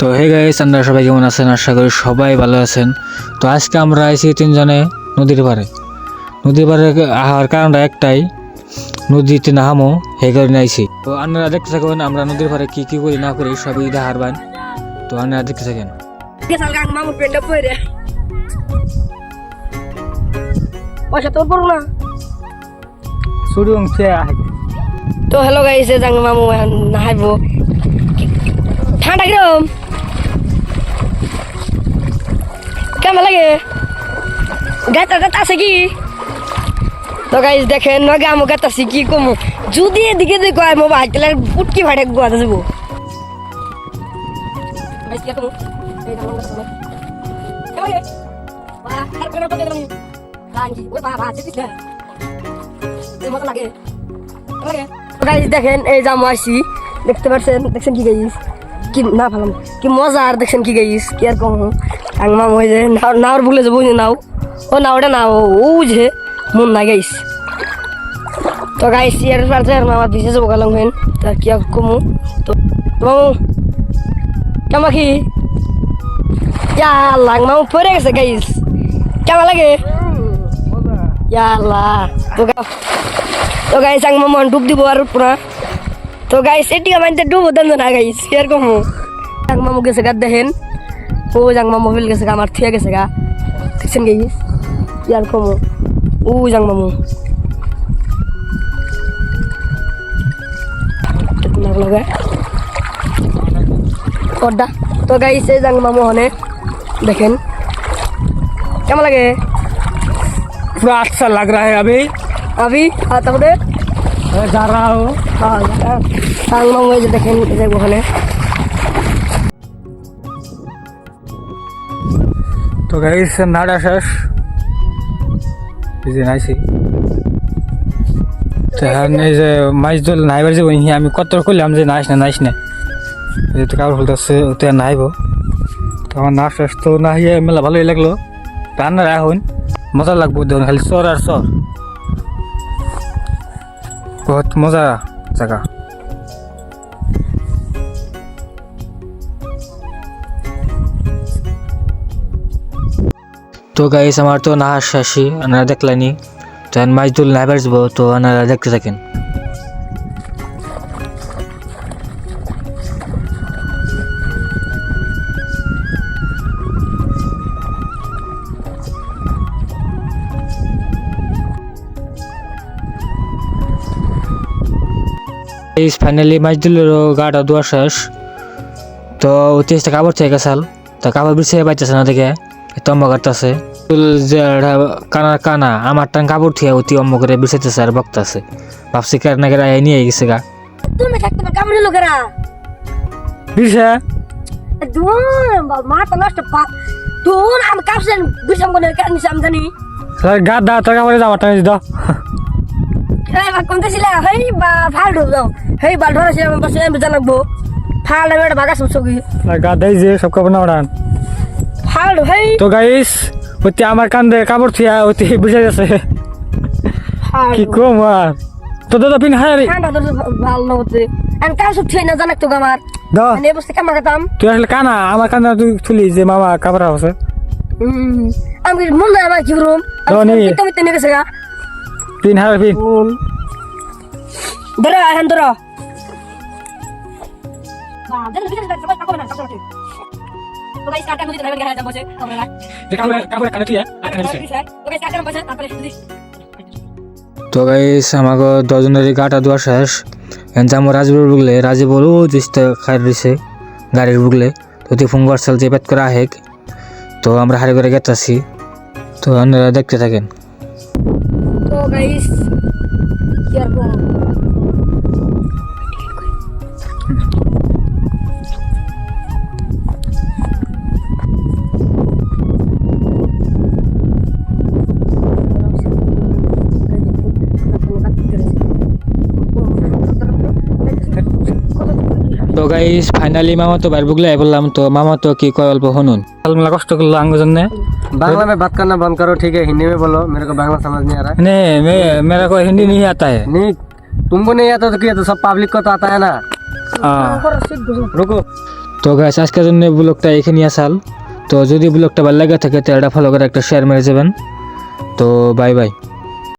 তো hey guys, আপনারা সবাই কেমন আছেন? আশা করি সবাই ভালো আছেন। তো আজকে আমরা আইছি তিনজনে নদীর পাড়ে। নদীর পাড়ে আসার কারণটা একটাই, নদীতে নাহামো সেই কারণে আইছি। তো আপনারা দেখতে থাকেন আমরা নদীর পাড়ে কি কি করি না করি সবই দেখার বান। তো আপনারা দেখতে থাকেন। তো হ্যালো গাইস, জাং মামু নাহাইবো। ঠান্ডা কিরম কেমন লাগে? গাতা গাতা আছে কি? তো গাইস দেখেন নগে আমো গাতাছি কি কমু, যদি এদিকে যে কয় মোবাইল তাহলে পুটকি ফাটে গোয়াতে যাবো। গাইস কি তুমি এই জানো কেমন লাগে? বাহ আর কেন তো দেনি গাঞ্জি ওই বাবা আছে কি যে মত লাগে লাগে। গাইস দেখেন এই জামু আইছি, দেখতে পাচ্ছেন? দেখছেন কি গাইস? কি না ভালো কি মজা, আর দেখছেন কি গাইস? কি আর কম আং মাম হয়ে যায় নাওর বুলে যাবো নাও ও নাওটা নাও ও যে মন না গাইস। তো গাইস ইয়ার পারছে আর মামা দিছে যাবো গেলাম হেন তার কি আর কমু। তো মামু কেমন কি ইয়া আল্লাহ মামু পড়ে গেছে গাইস, কেমন লাগে? ইয়া আল্লাহ। তো গাইস আং মামু ডুব দিব আর পুরা। তো গাইস এটি আমাদের ডুব দেন না গাইস, কি আর কমু। আং মামু গেছে গা দেখেন, ও জাং মামু ফেল গেছে গা, আমার থিয়া গেছে গা, দেখছেন গাইস? কি আর কমু। ও জাং মামু লগে পর্দা। তো গাইস এই জাং মামু হনে দেখেন কেমন লাগে? पूरा अच्छा लग रहा है अभी अभी आता हूँ जा रहा हूँ। জাং মামু এই যে দেখেন এই যে ওখানে। তো গাইস নাড়া শেষ এই যে নাইছি। এই যে মাছ ধরলে নাইবার যাবো, আমি কত করলাম যে নাইস না এই তো কাপড় ফুলতেছে ওতে নাইব। তো আমার নাচ শেষ তো না হিয়ে মেলা ভালোই লাগলো। রান্নার এখন মজা লাগবো, দেখুন খালি চর আর চর, বহুত মজা জায়গা। তো গাইস আমার তো না শেষই, আপনারা দেখলেনি। তো মাছ ধরলে নাইবার যাবো, তো আপনারা দেখতে থাকেন। ফাইনালি মাছ দিলেরও গাটা ধোয়া শেষ। তো তেজটা কাপড় থেকে গেছাল, তা কাপড় বিছিয়ে পাইতেছে না দেখে তম্বা কাটতেছে। কানা আমার টান কাপড় থিয়া অতি অম্ম করে বিছাইতেছে আর বকতেছে। ভাবছি কার না কেরা নিয়ে গেছে গা তুমি থাকতে পার কামড়ে লোকেরা বিছা দূর মাথা নষ্ট পা দূর আমি কাপছেন বিছাম কোন কেন নিছাম জানি গা দা তোর কাপড়ে যাওয়ার টাইম দিও। এই বা কোনতে ছিল হেই বা ফাল ঢুক যাও, হেই বাল ধরেছে আমি বসে আমি জানাবো ফাল আমি এটা বাগাস সগি গা দেই যে সব কাপড় না ওড়ান ফাল হেই। তো গাইস ওতে আমার কান্দে কাপড় থিয়া ওতে বুঝাই যাচ্ছে কি কম আর তো দাদা পিন হারি ঠান্ডা তো ভালো না হচ্ছে আমি কাজ সব ঠিক না জানাক তো আমার দা আমি বসে কামা কাটাম। তুই আসলে কানা আমার কান্দা তুই তুলি যে মামা কাপড় আছে আমি মন না আমার কি রুম ধনি তুমি তেনে গেছে গা পিন হারি পিন ধরো এখন ধরো বা দেন বিকেল দাও সবাই কাপড় না কাপড় আছে। তো গাইস কাটা মুদি ড্রাইভার গাড়ি বসে কাপড় রাখ কাপড় কানে তুই তো গাইস কাটা বসে তারপরে তো গাইস আমাকে 10 জনের গাটা ধোয়া শেষ। যাবো রাজপুর বুগলে, রাজপুর ও জিসতে খাই রয়েছে গাড়ির বুগলে। তো তুই ফোন করছিল যে পেট করে আহেক, তো আমরা হাড়ি করে গেতাছি। তো আপনারা দেখতে থাকেন। তো গাইস কি আর কম তো গাইস ফাইনালি মামা তো বাইর বুগলে বললাম। তো মামা তো কি কয় অল্প শুনুন। মেলা কষ্ট করলো আঙ্গ জন্য। बांग्ला में बात करना बंद करो, ठीक है? हिंदी में बोलो, मेरे को बांग्ला समझ नहीं आ रहा है। मेरा को हिंदी नहीं आता है। नहीं, तुमको नहीं आता तो क्या? तो सब पब्लिक को तो आता है ना। हाँ रुको। তো গাইস আজকের জন্য ব্লগটা এখানে আসাল। তো যদি ব্লগটা ভালো লাগে থাকে তো এটা ফলো করে একটা শেয়ার মেরে যাবেন। তো বাই বাই।